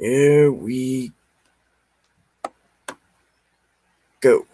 Here we go.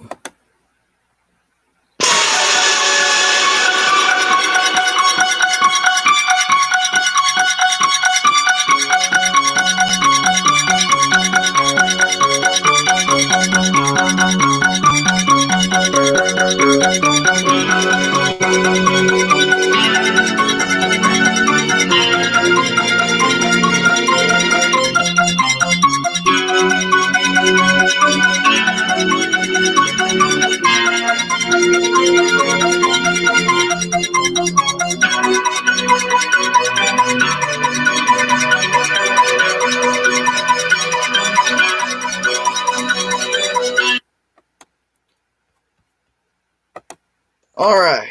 All right.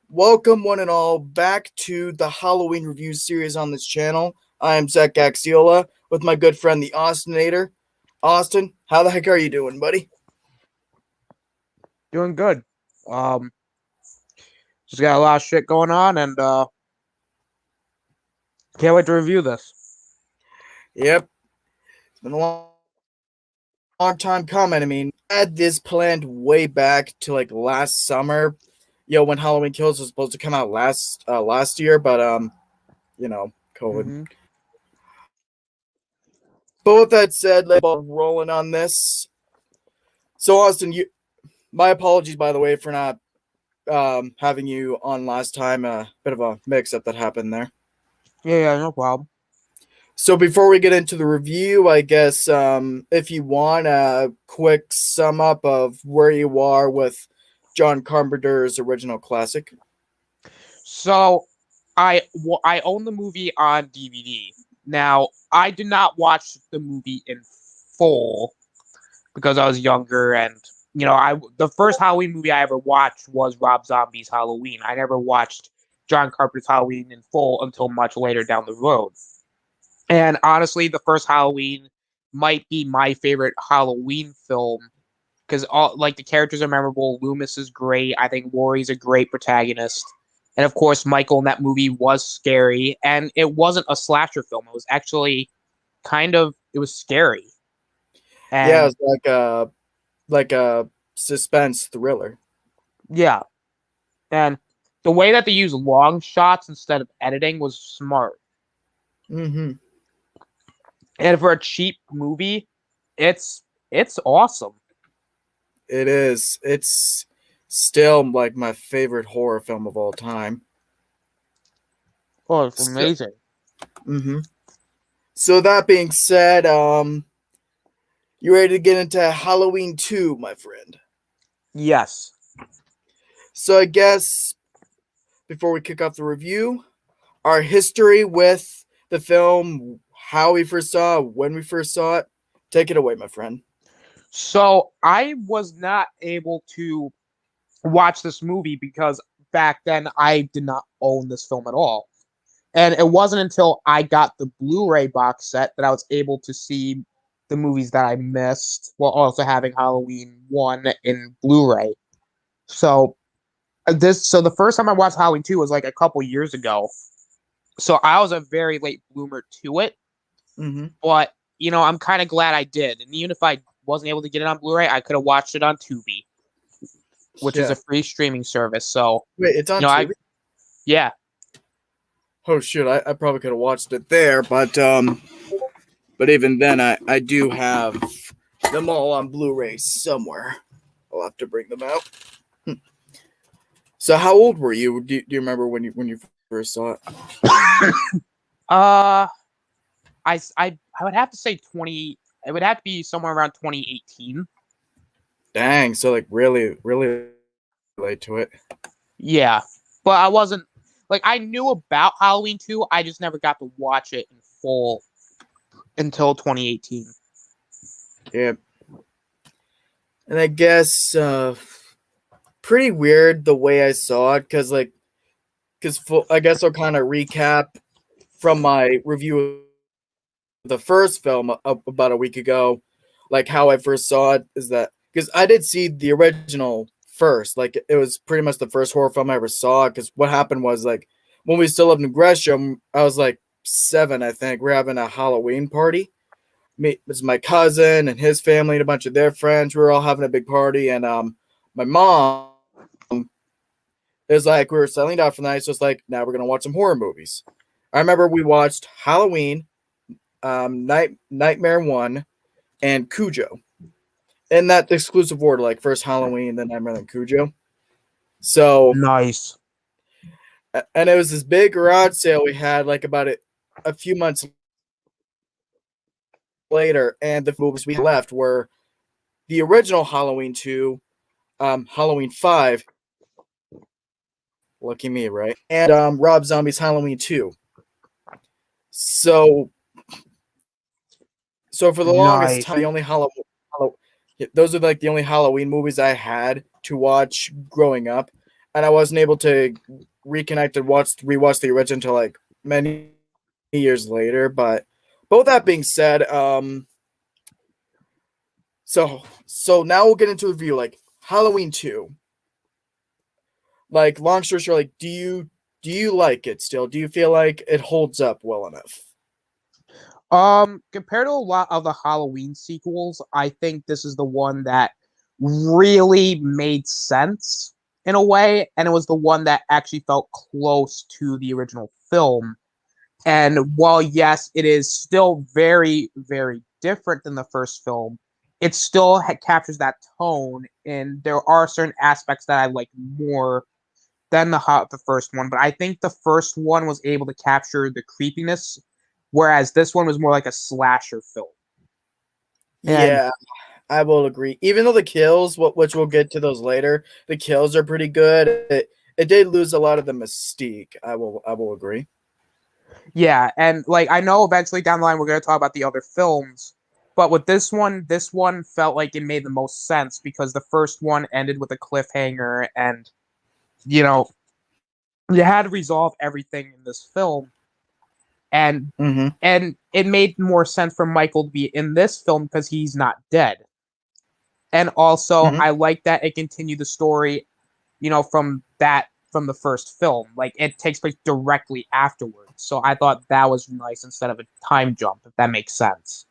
Welcome, one and all, back to the Halloween review series on this channel. I am Zach Gaxiola with my good friend, the Austinator. Austin, how the heck are you doing, buddy? Doing good. Um, just got a lot of shit going on, and can't wait to review this. Yep. It's been a long time coming. I mean, I had this planned way back to like last summer, when Halloween Kills was supposed to come out last year, but COVID. Mm-hmm. But with that said, let's get rolling on this. So, Austin, my apologies, by the way, for not having you on last time. A bit of a mix-up that happened there. Yeah, no problem. So before we get into the review, I guess if you want a quick sum up of where you are with John Carpenter's original classic. So, I own the movie on DVD. Now, I did not watch the movie in full because I was younger, and the first Halloween movie I ever watched was Rob Zombie's Halloween. I never watched John Carpenter's Halloween in full until much later down the road. And honestly, the first Halloween might be my favorite Halloween film because all like the characters are memorable. Loomis is great. I think Laurie's a great protagonist. And of course, Michael in that movie was scary. And it wasn't a slasher film. It was actually it was scary. Yeah, And it's like a suspense thriller. yeah. And the way that they use long shots instead of editing was smart. Mm-hmm. And for a cheap movie, it's awesome. It is. It's still like my favorite horror film of all time. Oh, it's amazing. Mm-hmm. So that being said, you ready to get into Halloween 2, my friend? Yes. So I guess before we kick off the review, our history with the film, how we first saw it, when we first saw it. Take it away, my friend. So I was not able to watch this movie because back then I did not own this film at all. And it wasn't until I got the Blu-ray box set that I was able to see the movies that I missed while also having Halloween 1 in Blu-ray. So the first time I watched Halloween 2 was like a couple years ago. So I was a very late bloomer to it. Mm-hmm. But, I'm kind of glad I did. And even if I wasn't able to get it on Blu-ray, I could have watched it on Tubi, which is a free streaming service. So wait, it's on Tubi? Yeah. Oh shoot, I probably could have watched it there, but even then I do have them all on Blu-ray somewhere. I'll have to bring them out. So how old were you? Do you remember when you first saw it? I would have to say 20. It would have to be somewhere around 2018. Dang, so like really late to it. Yeah, but I wasn't I knew about Halloween 2. I just never got to watch it in full until 2018. Yeah, and I guess pretty weird the way I saw it because I guess I'll kind of recap from my review of the first film about a week ago, like how I first saw it is that because I did see the original first, like it was pretty much the first horror film I ever saw. Because what happened was like when we still lived in Gresham, I was like 7, I think. We're having a Halloween party, me, it was my cousin and his family and a bunch of their friends. We were all having a big party, and my mom is like, we were settling down for the night, so it's like, now we're gonna watch some horror movies. I remember we watched Halloween, Nightmare 1, and Cujo. In that exclusive order, like first Halloween, then Nightmare, then Cujo. So, Nice. and it was this big garage sale we had like about a few months later, and the movies we left were the original Halloween 2, Halloween 5, lucky me, right? And Rob Zombie's Halloween 2. So for the longest Nice. time, the only those are like the only Halloween movies I had to watch growing up, and I wasn't able to reconnect and rewatch the original until like many years later. But both that being said, so now we'll get into review like Halloween 2. Like long story short, like do you like it still? Do you feel like it holds up well enough? Compared to a lot of the Halloween sequels, I think this is the one that really made sense in a way, and it was the one that actually felt close to the original film. And while yes, it is still very, very different than the first film, it still captures that tone, and there are certain aspects that I like more than the first one. But I think the first one was able to capture the creepiness, whereas this one was more like a slasher film. And Yeah, I will agree. Even though the kills, which we'll get to those later, the kills are pretty good. It did lose a lot of the mystique. I will agree. yeah, and like I know eventually down the line we're gonna talk about the other films, but with this one felt like it made the most sense because the first one ended with a cliffhanger, and you know you had to resolve everything in this film, and Mm-hmm. and it made more sense for Michael to be in this film because he's not dead. And also Mm-hmm. I like that it continued the story, from the first film. Like it takes place directly afterwards. So I thought that was nice instead of a time jump, if that makes sense.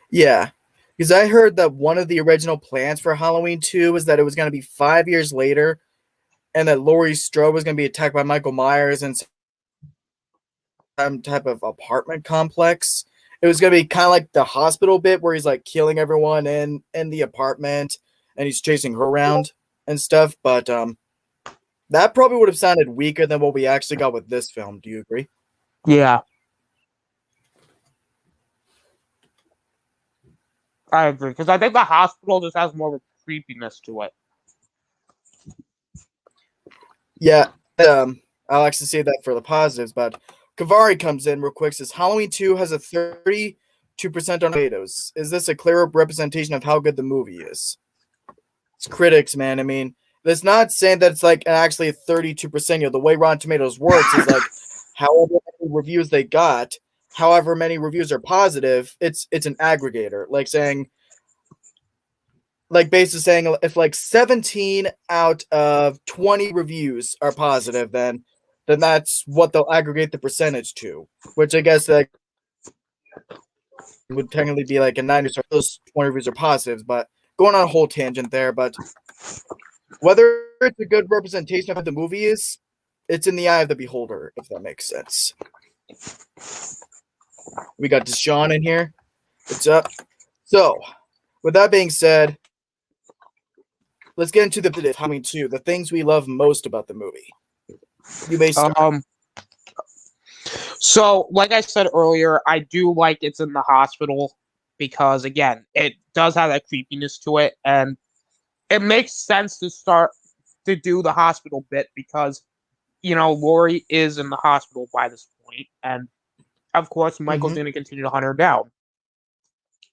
Yeah, because I heard that one of the original plans for Halloween 2 was that it was going to be 5 years later, and that Laurie Strode was going to be attacked by Michael Myers in some type of apartment complex. It was going to be kind of like the hospital bit where he's like killing everyone in the apartment, and he's chasing her around and stuff. But that probably would have sounded weaker than what we actually got with this film. Do you agree? Yeah, I agree. Because I think the hospital just has more of a creepiness to it. Yeah, I'll actually say that for the positives, but Kavari comes in real quick, says Halloween 2 has a 32% on Tomatoes. Is this a clearer representation of how good the movie is? It's critics, man. I mean, that's not saying that it's like actually 32%. The way Rotten Tomatoes works is like however many reviews they got, however many reviews are positive, it's an aggregator. Like saying, like basically saying if like 17 out of 20 reviews are positive, then that's what they'll aggregate the percentage to, which I guess like would technically be like a 90, so those 20 reviews are positives. But going on a whole tangent there, but whether it's a good representation of what the movie is, it's in the eye of the beholder, if that makes sense. We got Deshaun in here. What's up? So, with that being said, let's get into the Halloween 2, the things we love most about the movie. You may start. So, like I said earlier, I do like it's in the hospital because, again, it does have that creepiness to it, and it makes sense to start to do the hospital bit because, Laurie is in the hospital by this point, and of course, Michael's going to continue to hunt her down.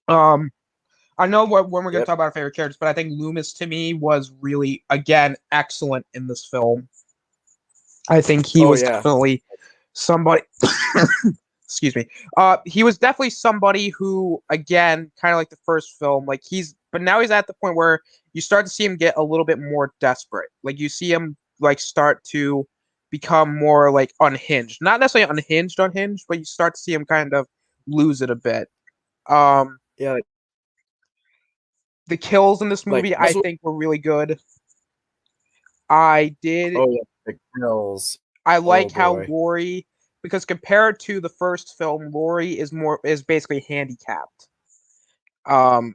I know when we're going to talk about our favorite characters, but I think Loomis to me was really, again, excellent in this film. I think he was definitely somebody. Excuse me. He was definitely somebody who, again, kind of like the first film, but now he's at the point where you start to see him get a little bit more desperate. Like you see him start to become more unhinged. Not necessarily unhinged, but you start to see him kind of lose it a bit. Yeah, The kills in this like movie I also, think were really good. I did oh yeah, the kills. I Oh like how boy. Lori, because compared to the first film, Lori is basically handicapped. Um,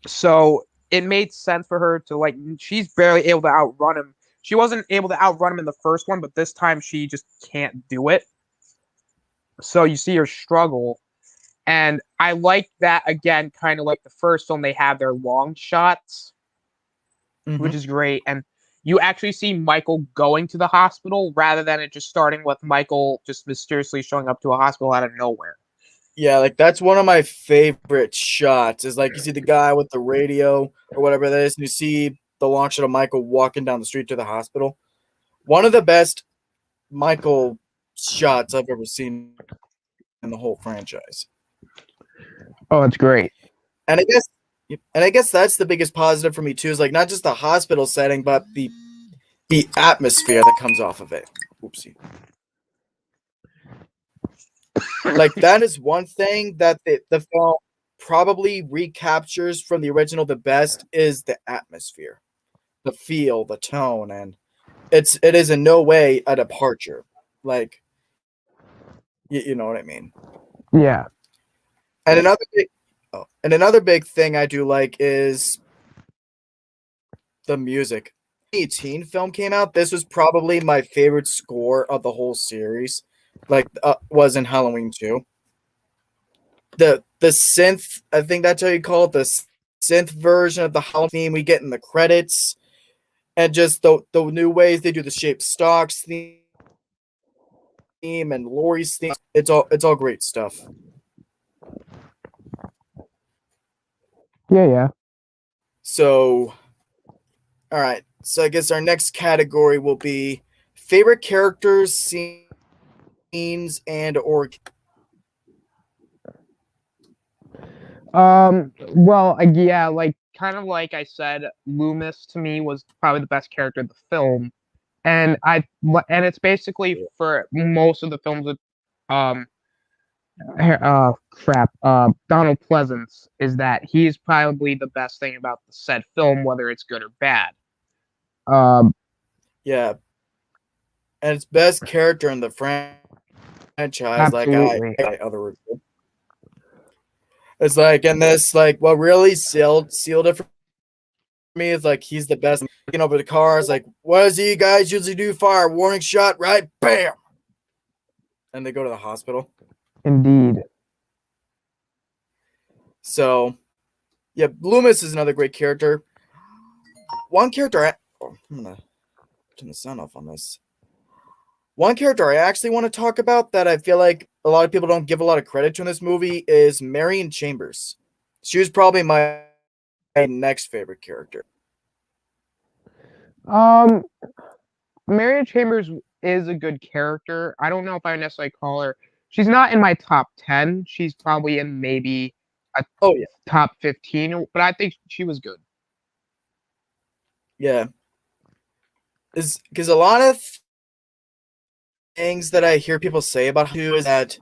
so it made sense for her to like she's barely able to outrun him. She wasn't able to outrun him in the first one, but this time she just can't do it. So you see her struggle. And I like that again, kind of like the first film, they have their long shots, which Hmm. is great. And you actually see Michael going to the hospital rather than it just starting with Michael just mysteriously showing up to a hospital out of nowhere. Yeah, like that's one of my favorite shots. Is like you see the guy with the radio or whatever that is, and you see the long shot of Michael walking down the street to the hospital. One of the best Michael shots I've ever seen in the whole franchise. Oh, it's great. And I guess that's the biggest positive for me too, is like not just the hospital setting, but the atmosphere that comes off of it. Oopsie. Like that is one thing that the film probably recaptures from the original the best is the atmosphere, the feel, the tone, and it is in no way a departure. Like you know what I mean. Yeah. And another big thing I do like is the music. 2018 film came out. This was probably my favorite score of the whole series. Like was in Halloween 2. The synth, I think that's how you call it, the synth version of the Halloween theme we get in the credits, and just the new ways they do the Shape Stocks theme and Lori's theme. It's all great stuff. Yeah, yeah. So, all right. So I guess our next category will be favorite characters, scenes, and or Well, yeah, like kind of like I said, Loomis to me was probably the best character in the film, and and it's basically for most of the films with um crap Donald Pleasance is that he's probably the best thing about the said film, whether it's good or bad. Um, yeah, and its best character in the franchise. Like Absolutely. I other review. It's like in this, like what really sealed it for me is like he's the best. Looking over the cars, like what does you guys usually do? Fire warning shot, right? Bam, and they go to the hospital. Indeed. So yeah, Loomis is another great character. One character, I'm gonna turn the sound off on this. One character I actually want to talk about that I feel like a lot of people don't give a lot of credit to in this movie is Marion Chambers. She was probably my next favorite character. Um, Marion Chambers is a good character. I don't know if I necessarily call her. She's not in my top 10. She's probably in maybe a Oh yeah, top 15, but I think she was good. yeah. Is because a lot of things that I hear people say about her is that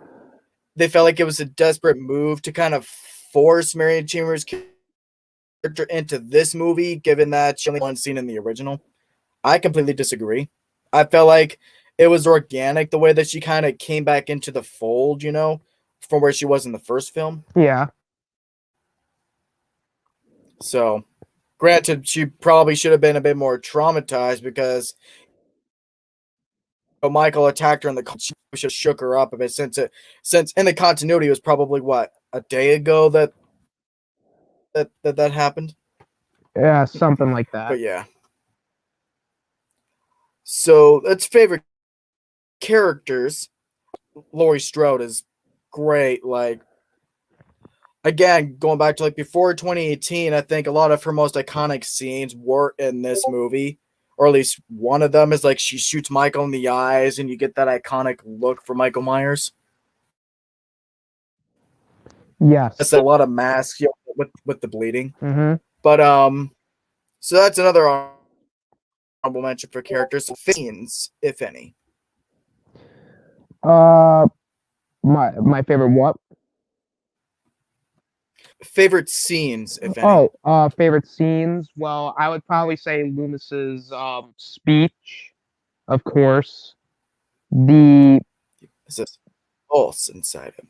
they felt like it was a desperate move to kind of force Marion Chambers' character into this movie, given that she only one scene in the original. I completely disagree. I felt like it was organic the way that she kind of came back into the fold, from where she was in the first film. Yeah. So, granted, she probably should have been a bit more traumatized because Michael attacked her in the she should have shook her up a bit since in the continuity it was probably what a day ago that happened. Yeah, something like that. But yeah. So let's favorite characters. Laurie Strode is great. Like again, going back to like before 2018, I think a lot of her most iconic scenes were in this movie, or at least one of them is like she shoots Michael in the eyes, and you get that iconic look for Michael Myers. Yes. That's a lot of masks with the bleeding. Mm-hmm. But so that's another honorable mention for characters. Scenes, if any. Uh, my favorite what? favorite scenes, if any. Favorite scenes. Well, I would probably say Loomis's speech, of course. The It's this pulse inside him.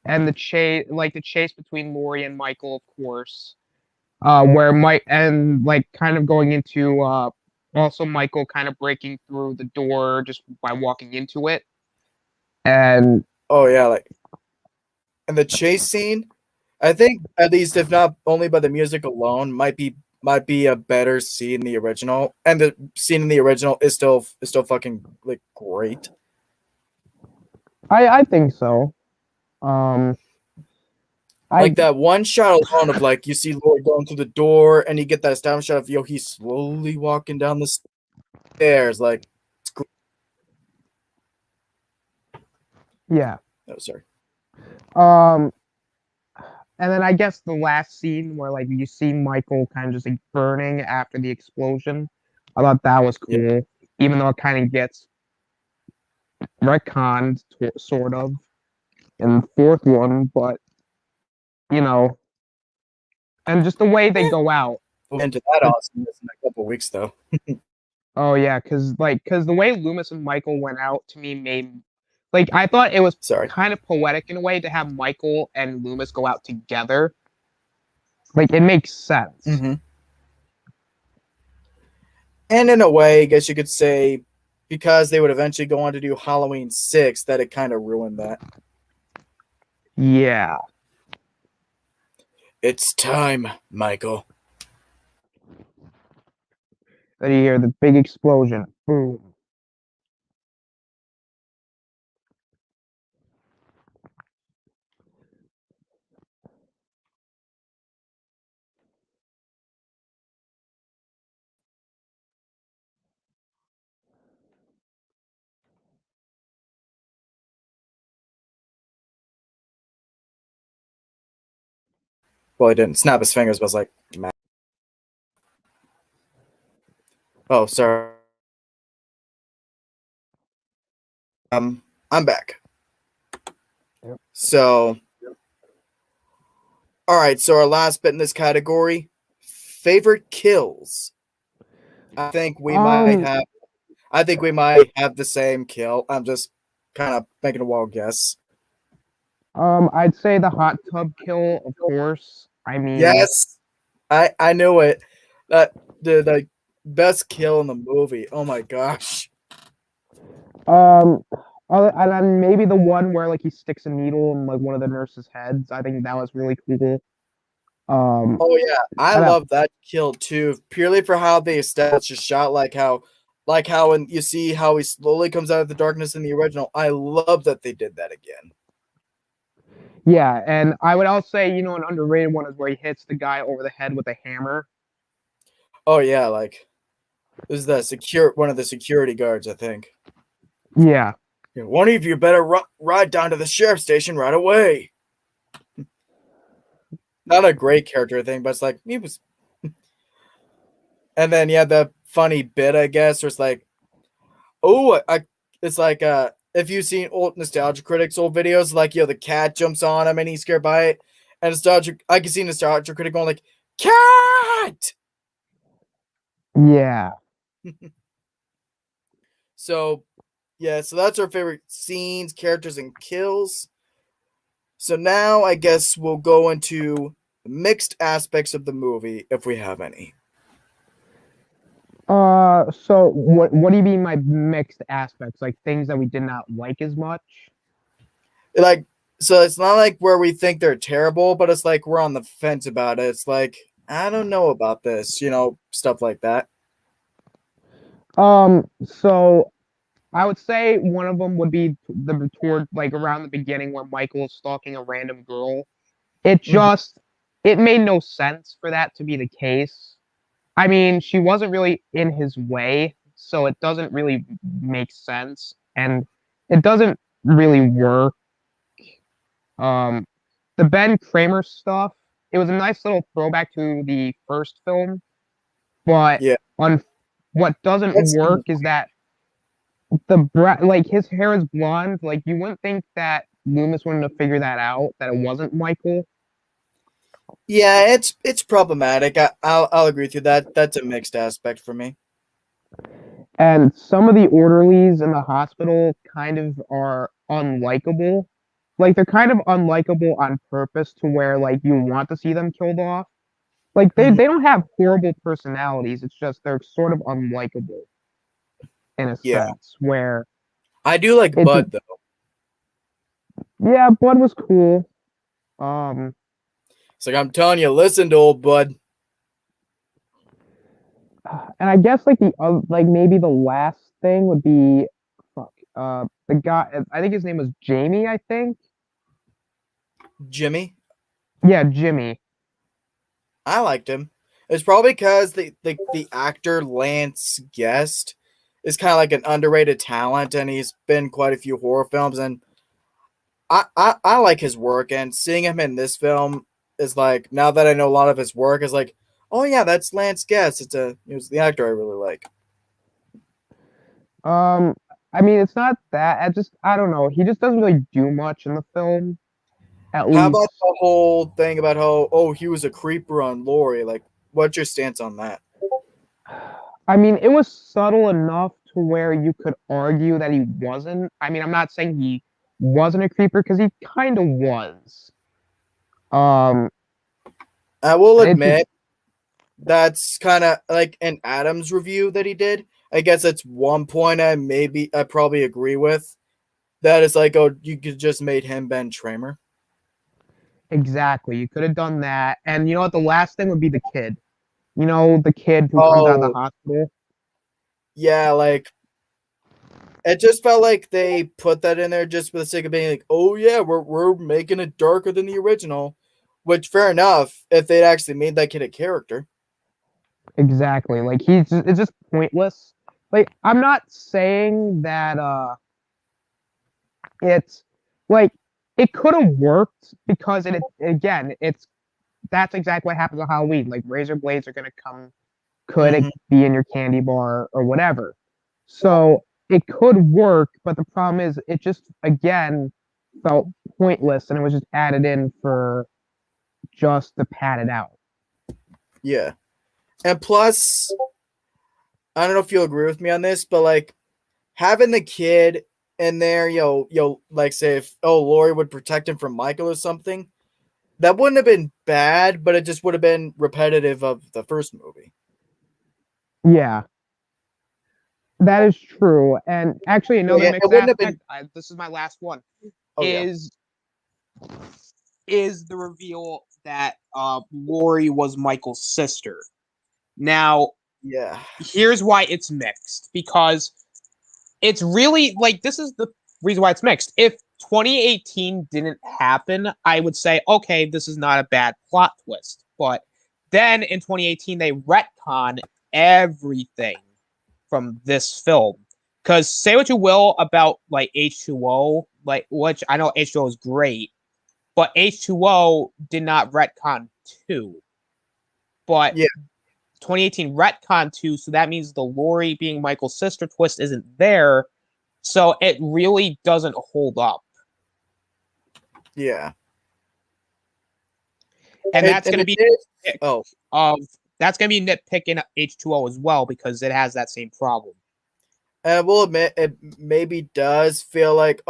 and the chase between Lori and Michael, of course. Where Mike and like kind of going into also Michael kind of breaking through the door just by walking into it. And Oh yeah, like and the chase scene. I think at least if not only by the music alone, might be a better scene in the original. And the scene in the original is still fucking like great. I think so. Um I Like that one shot alone of like you see Lori going through the door and you get that establishing shot of he's slowly walking down the stairs. Like it's great. yeah. Oh, sorry. Um and then I guess the last scene where like you see Michael kind of just like burning after the explosion. I thought that was Yeah. cool. Even though it kind of gets retconned sort of in the fourth one, but you know, and just the way they go out. We'll get into that awesomeness in a couple weeks though. Oh yeah, because the way Loomis and Michael went out to me made like I thought it was Sorry. kind of poetic in a way to have Michael and Loomis go out together. Like it makes sense. Mm-hmm. And in a way, I guess you could say because they would eventually go on to do Halloween 6, that it kind of ruined that. Yeah. It's time, Michael. Then you hear the big explosion. Boom. Well, he didn't snap his fingers, but was like, man. Oh, sorry. I'm back. Yep. So, all right. So our last bit in this category, favorite kills. I think we might have. I think we might have the same kill. I'm just kind of making a wild guess. I'd say the hot tub kill, of course. I mean, Yes, I knew it. That the best kill in the movie. Oh my gosh. um, and then maybe the one where like he sticks a needle in like one of the nurses' heads. I think that was really cool. Oh yeah, I and love that kill too. Purely for how they established a shot, like how when you see how he slowly comes out of the darkness in the original. I love that they did that again. yeah, and I would also say, you know, an underrated one is where he hits the guy over the head with a hammer. Oh yeah, like this is one of the security guards, I think. Yeah. One of you better ride down to the sheriff's station right away. Not a great character thing, but it's like he was. And then yeah, the funny bit I guess was like, oh, it's like if you've seen old Nostalgia Critics old videos, like the cat jumps on him and he's scared by it, and I can see Nostalgia Critic going like, cat. Yeah. So yeah, so that's our favorite scenes, characters, and kills. So now I guess we'll go into the mixed aspects of the movie if we have any. So what do you mean by mixed aspects? Like things that we did not like as much? Like, so it's not like where we think they're terrible, but it's like we're on the fence about it. It's like, I don't know about this, stuff like that. So I would say one of them would be toward like around the beginning where Michael is stalking a random girl. It just it made no sense for that to be the case. I mean, she wasn't really in his way, so it doesn't really make sense, and it doesn't really work. Um, the Ben Kramer stuff, it was a nice little throwback to the first film, but Yeah. on what doesn't That's work is that like his hair is blonde. Like you wouldn't think that Loomis wouldn't have figured that out, that it wasn't Michael. Yeah, it's problematic. I'll agree with you. That's a mixed aspect for me. And some of the orderlies in the hospital kind of are unlikable. Like they're kind of unlikable on purpose to where like you want to see them killed off. Like they, Mhm. they don't have horrible personalities. It's just they're sort of unlikable in a Yeah, sense where I do like it Bud though. yeah, Bud was cool. Um It's like I'm telling you, listen to old Bud. and I guess like like maybe the last thing would be fuck the guy I think his name was Jamie, I think. Jimmy. Yeah, Jimmy. I liked him. It's probably because the actor Lance Guest is kind of like an underrated talent, and he's been quite a few horror films, and I like his work, and seeing him in this film is like, now that I know a lot of his work, is like, oh yeah, that's Lance Guest. It was the actor I really like. Um, I mean, it's not that. I don't know. He just doesn't really do much in the film. At How about least, the whole thing about how, oh, he was a creeper on Lori? Like, what's your stance on that? I mean, it was subtle enough to where you could argue that he wasn't. I mean, I'm not saying he wasn't a creeper because he kind of was. Um, I will it just, admit that's kind of like an Adams review that he did. I guess that's one point I probably agree with. That is like, oh, you could just made him Ben Tramer. exactly. You could have done that. And you know what? The last thing would be the kid. You know, the kid who comes out of the Oh, hospital. yeah, like it just felt like they put that in there just for the sake of being like, oh yeah, we're making it darker than the original. Which fair enough if they'd actually made that kid a character. Exactly. Like it's just pointless. Like I'm not saying that it's like it could have worked because it again it's that's exactly what happens on Halloween. Like razor blades are gonna come, could it Hmm. be in your candy bar or whatever. So it could work, but the problem is it just again felt pointless and it was just added in for just to pad it out. Yeah. And plus, I don't know if you'll agree with me on this, but like having the kid in there, like say if Lori would protect him from Michael or something, that wouldn't have been bad, but it just would have been repetitive of the first movie. Yeah, that is true. And actually So another yeah, it mixed wouldn't have been. aspect, this is my last one, Oh yeah, is is the reveal that Lori was Michael's sister. Now, yeah, here's why it's mixed because it's really like this is the reason why it's mixed. If 2018 didn't happen, I would say, okay, this is not a bad plot twist. But then in 2018, they retcon everything from this film. Because say what you will about like H2O, like which I know H2O is great, but H2O did not retcon 2. But yeah, 2018 retcon 2, so that means the Lori being Michael's sister twist isn't there. So it really doesn't hold up. yeah. And that's going to It be is. nitpick Oh, of that's going to be nitpicking H2O as well because it has that same problem. and I will admit, it maybe does feel like,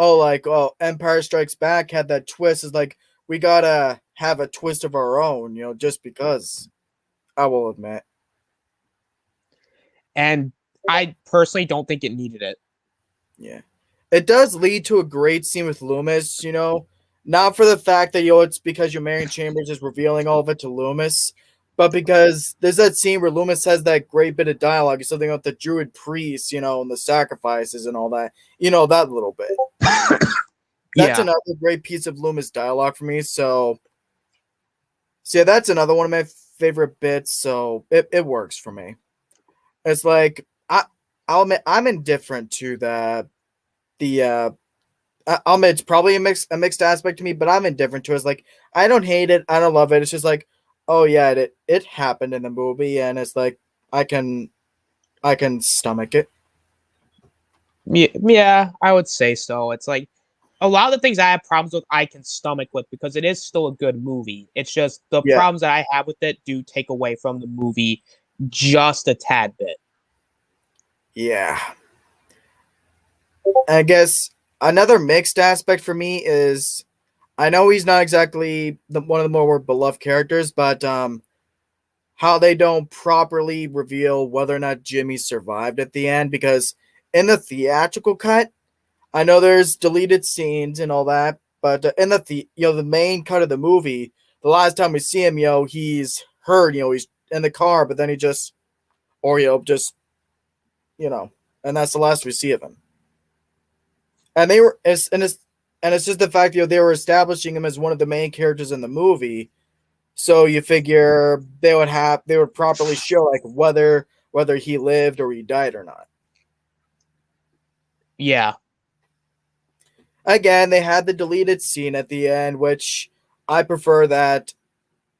Empire Strikes Back had that twist. Is like we gotta have a twist of our own, just because. I will admit. And I personally don't think it needed it. Yeah. It does lead to a great scene with Loomis, not for the fact that, it's because your Marion Chambers is revealing all of it to Loomis, but because there's that scene where Loomis has that great bit of dialogue, something about the Druid priest, and the sacrifices and all that, that little bit. That's Yeah. another great piece of Loomis dialogue for me. So yeah, that's another one of my favorite bits. So it works for me. It's like I'll admit I'm indifferent to the I'll admit it's probably a mixed aspect to me, but I'm indifferent to it. It's like I don't hate it, I don't love it. It's just like, oh yeah, it happened in the movie, and it's like I can stomach it. Yeah, I would say so. It's like a lot of the things I have problems with, I can stomach with because it is still a good movie. It's just the Yeah. problems that I have with it do take away from the movie just a tad bit. Yeah. I guess another mixed aspect for me is I know he's not exactly one of the more beloved characters, but how they don't properly reveal whether or not Jimmy survived at the end, because in the theatrical cut, I know there's deleted scenes and all that, but in the main cut of the movie, the last time we see him, he's hurt, he's in the car, but then he just, or just, and that's the last we see of him. And it's just the fact they were establishing him as one of the main characters in the movie, so you figure they would properly show like whether he lived or he died or not. Yeah. Again, they had the deleted scene at the end, which I prefer that.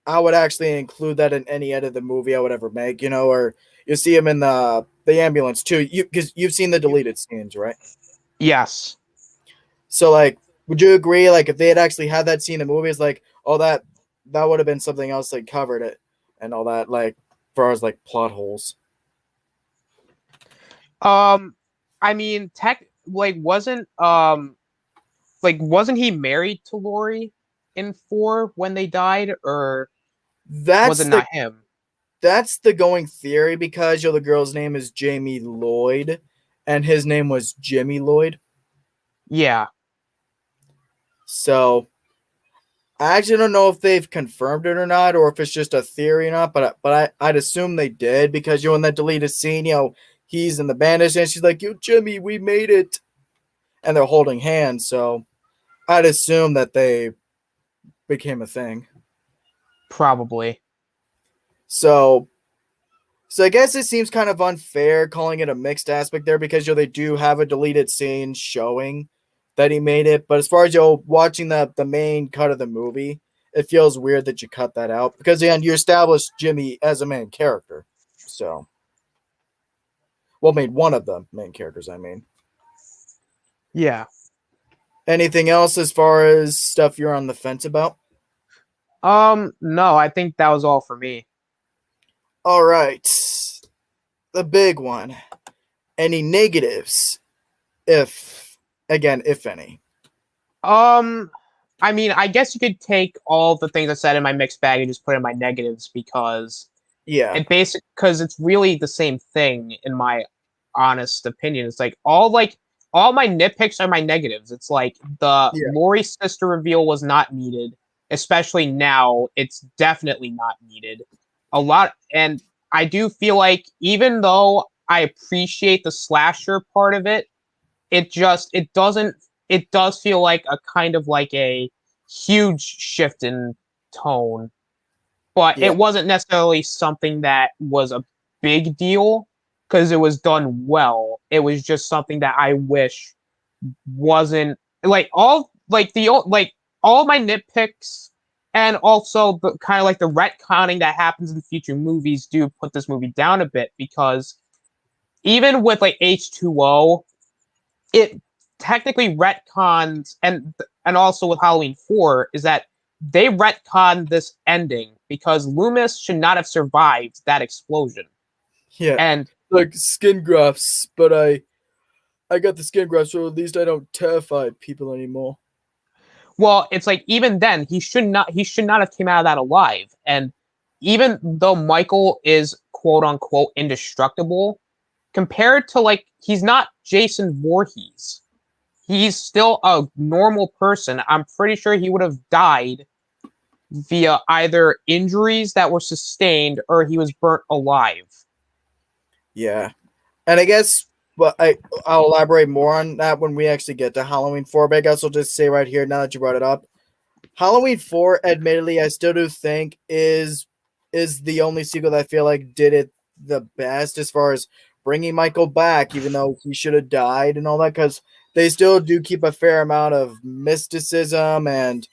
I would actually include that in any edit of the movie I would ever make, or you see him in the ambulance too. Because you've seen the deleted scenes, right? Yes. So, like, would you agree? Like, if they had actually had that scene in the movie, it's like, oh, that would have been something else, like covered it and all that, like, as far as like plot holes. I mean, wasn't he married to Lori in 4 when they died, or was it not him? That's the going theory, because the girl's name is Jamie Lloyd, and his name was Jimmy Lloyd. Yeah. So I actually don't know if they've confirmed it or not, or if it's just a theory or not. But I'd assume they did, because in that deleted scene, he's in the bandage and she's like, "Yo, Jimmy, we made it," and they're holding hands. So I'd assume that they became a thing. Probably. So I guess it seems kind of unfair calling it a mixed aspect there, because they do have a deleted scene showing that he made it. But as far as watching the main cut of the movie, it feels weird that you cut that out, because again, you established Jimmy as a main character. So, well, made one of the main characters, I mean. Yeah. Anything else as far as stuff you're on the fence about? No, I think that was all for me. All right. The big one. Any negatives? If any. I mean, I guess you could take all the things I said in my mixed bag and just put in my negatives, because because it's really the same thing in my honest opinion. It's like all my nitpicks are my negatives. It's like the Lori sister reveal was not needed, especially now. It's definitely not needed. And I do feel like, even though I appreciate the slasher part of it, it does feel like a kind of like a huge shift in tone, but it wasn't necessarily something that was a big deal because it was done well. It was just something that I wish wasn't all my nitpicks, and also the kind of like the retconning that happens in future movies do put this movie down a bit, because even with like H2O, it technically retcons, and also with Halloween 4, is that they retcon this ending because Loomis should not have survived that explosion. Yeah. And like skin grafts, but I got the skin grafts, so at least I don't terrify people anymore. Well, it's like, even then he should not have came out of that alive. And even though Michael is quote unquote indestructible, compared to like, he's not Jason Voorhees. He's still a normal person. I'm pretty sure he would have died via either injuries that were sustained or he was burnt alive. Yeah. And I guess I'll elaborate more on that when we actually get to Halloween 4, but I guess I'll just say right here, now that you brought it up, Halloween 4, admittedly, I still do think is the only sequel that I feel like did it the best as far as bringing Michael back, even though he should have died and all that, because they still do keep a fair amount of mysticism and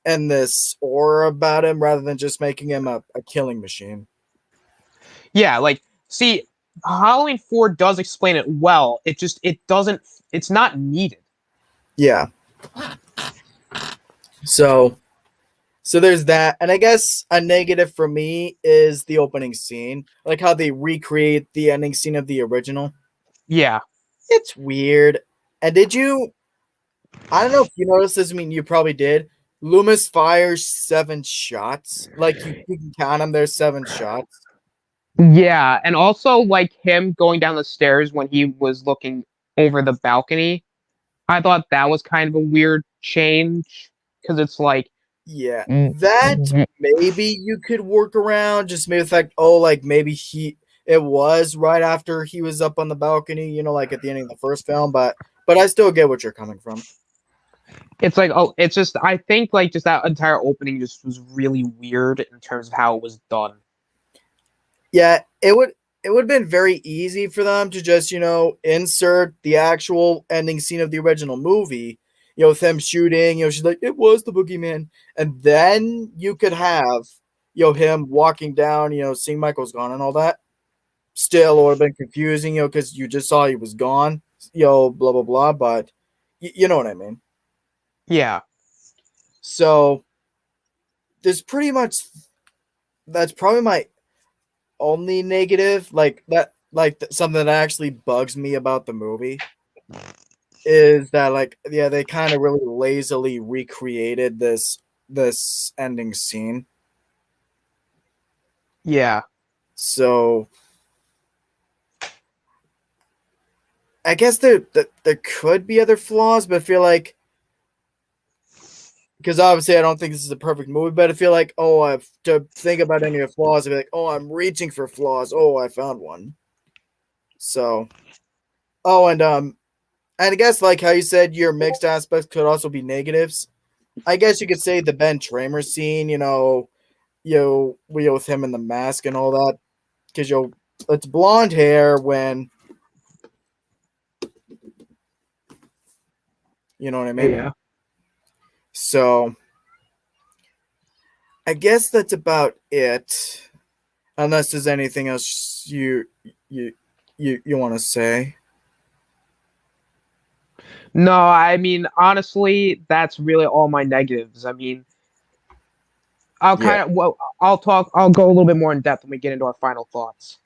this aura about him, rather than just making him a killing machine. Yeah, like, see, Halloween 4 does explain it well. It's not needed. Yeah. So there's that, and I guess a negative for me is the opening scene, like how they recreate the ending scene of the original. Yeah. It's weird. And did you? I don't know if you noticed this. I mean, you probably did. Loomis fires 7 shots. Like you can count them. There's 7 shots. Yeah, and also like him going down the stairs when he was looking over the balcony. I thought that was kind of a weird change because it's like, Yeah, mm, that mm, maybe you could work around. Just maybe the fact, oh, like maybe it was right after he was up on the balcony. Like at the end of the first film. But I still get what you're coming from. it's like, oh, it's just I think like just that entire opening just was really weird in terms of how it was done. Yeah, it would have been very easy for them to just, insert the actual ending scene of the original movie, with him shooting, she's like, it was the boogeyman. And then you could have, him walking down, seeing Michael's gone and all that. Still it would have been confusing, because you just saw he was gone, blah blah blah. But you know what I mean. Yeah. So there's pretty much that's probably my only negative, something that actually bugs me about the movie is that, like, yeah, they kind of really lazily recreated this ending scene. Yeah. So I guess there could be other flaws, but I feel like, because obviously I don't think this is a perfect movie, but I feel like, oh, I have to think about any of the flaws. I'd be like, oh, I'm reaching for flaws. Oh, I found one. So, oh, and I guess, like how you said, your mixed aspects could also be negatives. I guess you could say the Ben Tramer scene, we with him in the mask and all that, because it's blonde hair when, you know what I mean. Yeah. So I guess that's about it. Unless there's anything else you want to say. No, I mean honestly, that's really all my negatives. I mean, Yeah. I'll go a little bit more in depth when we get into our final thoughts.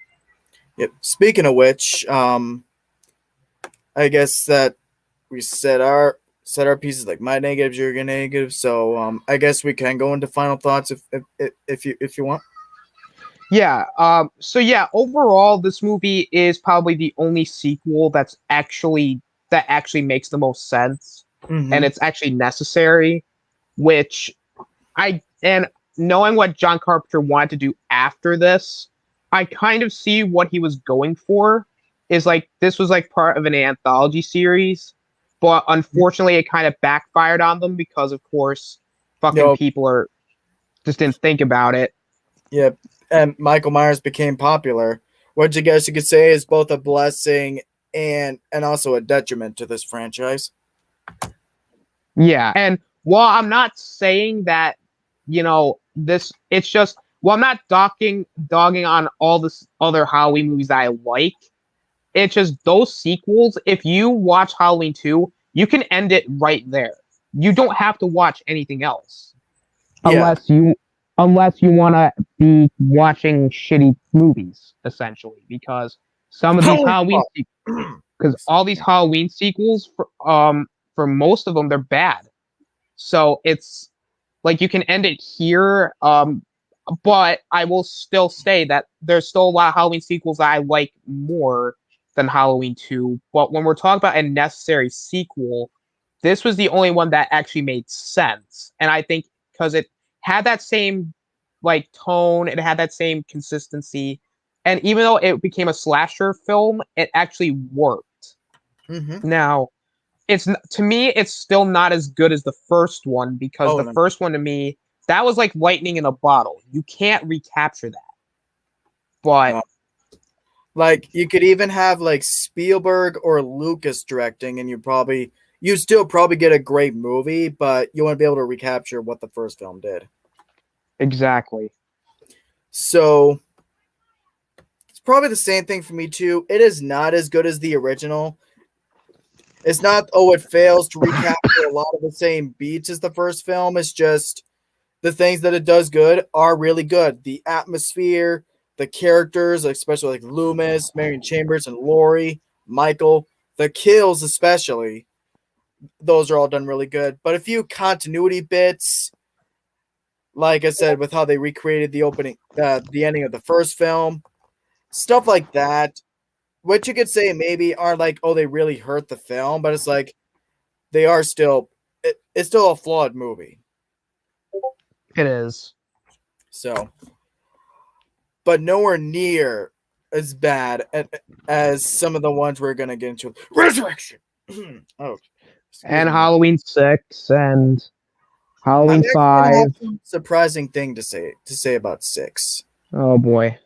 Yep. Speaking of which, I guess that we set our pieces, like my negatives, your negatives. So I guess we can go into final thoughts if you want. Yeah. So yeah, overall, this movie is probably the only sequel that actually makes the most sense, and Mm-hmm. it's actually necessary. Which and knowing what John Carpenter wanted to do after this, I kind of see what he was going for. Is like this was like part of an anthology series, but unfortunately, it kind of backfired on them because, of course, fucking Yep. people are just didn't think about it. Yep. And Michael Myers became popular, which I guess you could say is both a blessing and also a detriment to this franchise. Yeah. And while I'm not saying that, this it's just I'm not dogging on all this other Halloween movies that I like. It's just those sequels, if you watch Halloween 2, you can end it right there. You don't have to watch anything else. Yeah. Unless you want to be watching shitty movies, essentially, because some of these Holy Halloween fuck. because all these Halloween sequels for most of them they're bad. So it's like you can end it here. But I will still say that there's still a lot of Halloween sequels that I like more than Halloween 2. But when we're talking about a necessary sequel, this was the only one that actually made sense. And I think because it had that same like tone, it had that same consistency. And even though it became a slasher film, it actually worked. Mm-hmm. Now, to me it's still not as good as the first one because Oh the no. first one to me that was like lightning in a bottle. You can't recapture that. But No. Like you could even have like Spielberg or Lucas directing, and you still probably get a great movie, but you won't be able to recapture what the first film did. exactly. So it's probably the same thing for me too. It is not as good as the original. It's not, oh, it fails to recapture a lot of the same beats as the first film. It's just the things that it does good are really good. The atmosphere, the characters, especially like Loomis, Marion Chambers, and Laurie, Michael, the kills especially, those are all done really good. But a few continuity bits, like I said, with how they recreated the opening, the ending of the first film, stuff like that, which you could say maybe are like, oh, they really hurt the film, but it's like they are still, it's still a flawed movie. It is. So, but nowhere near as bad as some of the ones we're gonna get into. Resurrection. Oh, And me. Halloween 6 and I'm Halloween actually gonna 5. have some surprising thing to say about 6. Oh boy.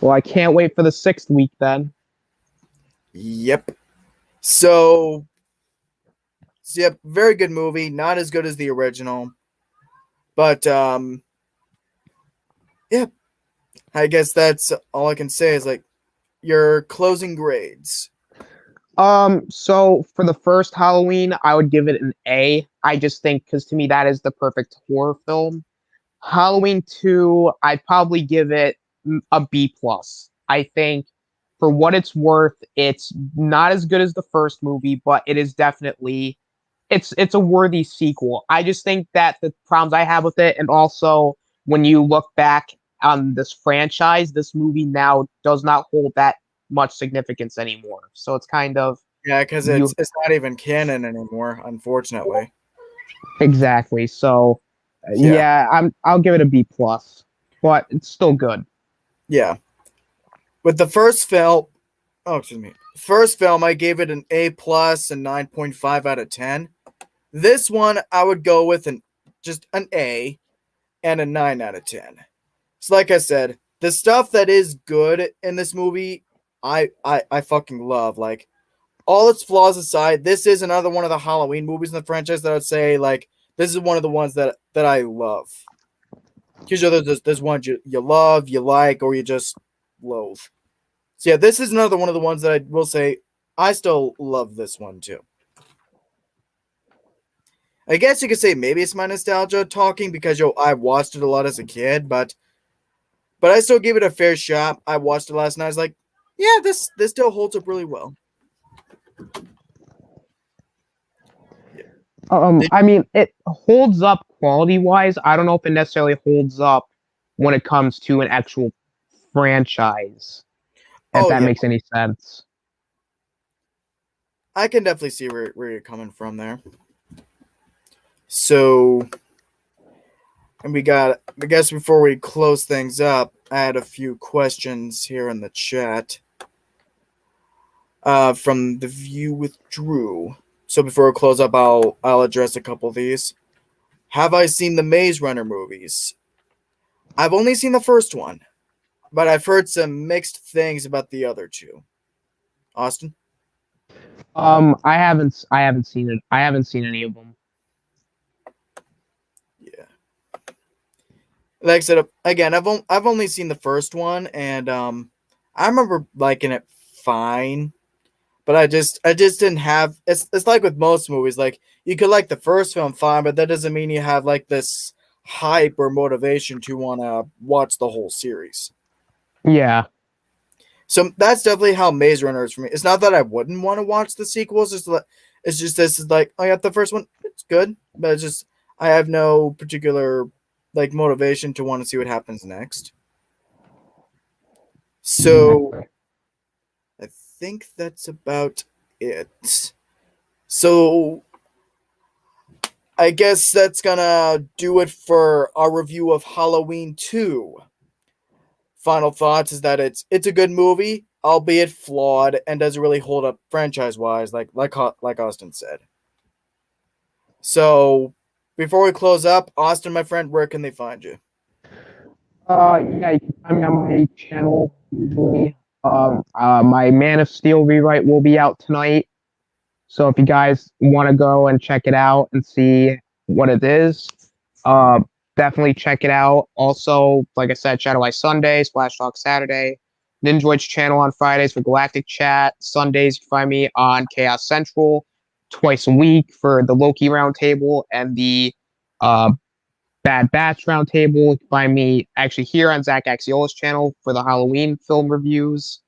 Well, I can't wait for the 6th week then. Yep. So, yep, very good movie. Not as good as the original, but yeah. I guess that's all I can say is like your closing grades. So for the first Halloween, I would give it an A. I just think because to me that is the perfect horror film. Halloween 2, I'd probably give it a B plus. I think for what it's worth, it's not as good as the first movie, but it is definitely it's a worthy sequel. I just think that the problems I have with it, and also when you look back on this franchise, this movie now does not hold that much significance anymore. So it's kind of Yeah, because you it's not even canon anymore, unfortunately. exactly. So Yeah. I'll give it a B plus, but it's still good. Yeah. With the first film, oh, excuse me. First film, I gave it an A plus and 9.5 out of 10. This one, I would go with just an A and a 9 out of 10. So like I said, the stuff that is good in this movie, I fucking love. Like, all its flaws aside, this is another one of the Halloween movies in the franchise that I would say, like, this is one of the ones that I love. Because there's ones you love, you like, or you just loathe. So yeah, this is another one of the ones that I will say I still love this one too. I guess you could say maybe it's my nostalgia talking because I watched it a lot as a kid, but I still give it a fair shot. I watched it last night. I was like, yeah, this still holds up really well. I mean, it holds up quality wise. I don't know if it necessarily holds up when it comes to an actual franchise. If Oh that yeah, makes any sense. I can definitely see where you're coming from there. So, and I guess before we close things up, I had a few questions here in the chat from the View with Drew. So before we close up, I'll address a couple of these. Have I seen the Maze Runner movies? I've only seen the first one, but I've heard some mixed things about the other two. Austin? I haven't seen it. I haven't seen any of them. Yeah. Like I said, again, I've only seen the first one, and I remember liking it fine, but I just didn't have. It's like with most movies, like you could like the first film fine, but that doesn't mean you have like this hype or motivation to want to watch the whole series. Yeah. So that's definitely how Maze Runner is for me. It's not that I wouldn't want to watch the sequels. It's just this is like, oh yeah, the first one, it's good, but it's just I have no particular like motivation to want to see what happens next. So I think that's about it. So I guess that's gonna do it for our review of Halloween 2. Final thoughts is that it's a good movie, albeit flawed, and doesn't really hold up franchise-wise, like Austin said. So before we close up, Austin, my friend, where can they find you? Yeah, you can find me on my channel usually. My Man of Steel rewrite will be out tonight. So if you guys want to go and check it out and see what it is, definitely check it out. Also, like I said, Shadow Eye Sunday, Splash Talk Saturday. Ninjoid's channel on Fridays for Galactic Chat. Sundays, you find me on Chaos Central twice a week for the Loki Roundtable and the Bad Batch Roundtable. You can find me actually here on Zach Axiola's channel for the Halloween film reviews.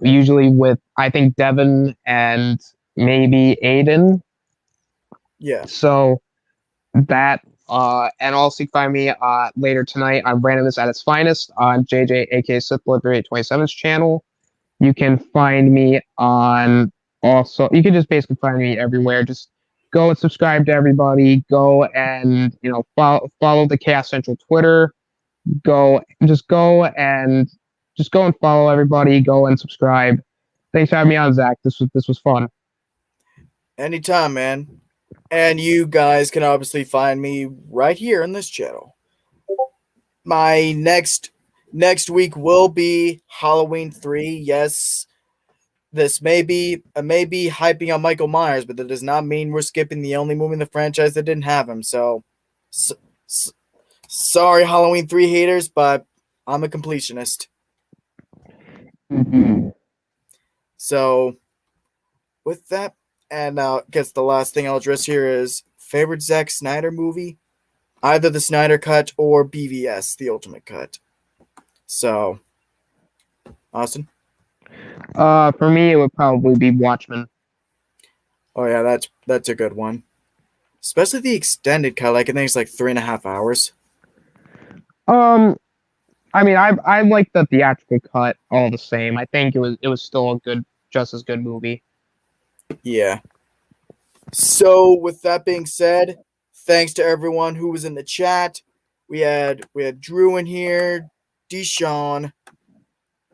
Usually with, I think, Devin and maybe Aiden. Yeah. So that, and also you can find me later tonight on Randomness at its Finest on JJ, aka SithLord 3827's channel. You can find me on also, you can just basically find me everywhere. Just go and subscribe to everybody. Go and, follow the Chaos Central Twitter. Go and follow everybody. Go and subscribe. Thanks for having me on, Zach. This was fun. Anytime, man. And you guys can obviously find me right here in this channel. My next week will be Halloween 3. Yes, this may be hyping on Michael Myers, but that does not mean we're skipping the only movie in the franchise that didn't have him. So sorry, Halloween 3 haters, but I'm a completionist. Mm-hmm. So with that, and I guess the last thing I'll address here is favorite Zack Snyder movie, either the Snyder Cut or BVS, the Ultimate Cut. So, Austin? For me, it would probably be Watchmen. Oh yeah, that's a good one. Especially the extended cut. Like I think it's like 3.5 hours. I mean, I like the theatrical cut all the same. I think it was still just as good movie. Yeah. So with that being said, thanks to everyone who was in the chat. We had Drew in here, Deshaun,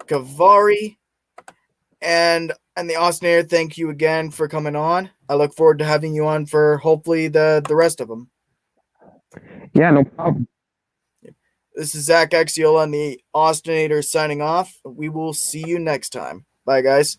Kavari, and the Austinator. Thank you again for coming on. I look forward to having you on for hopefully the rest of them. Yeah, no problem. This is Zach Axiola and the Austinator signing off. We will see you next time. Bye, guys.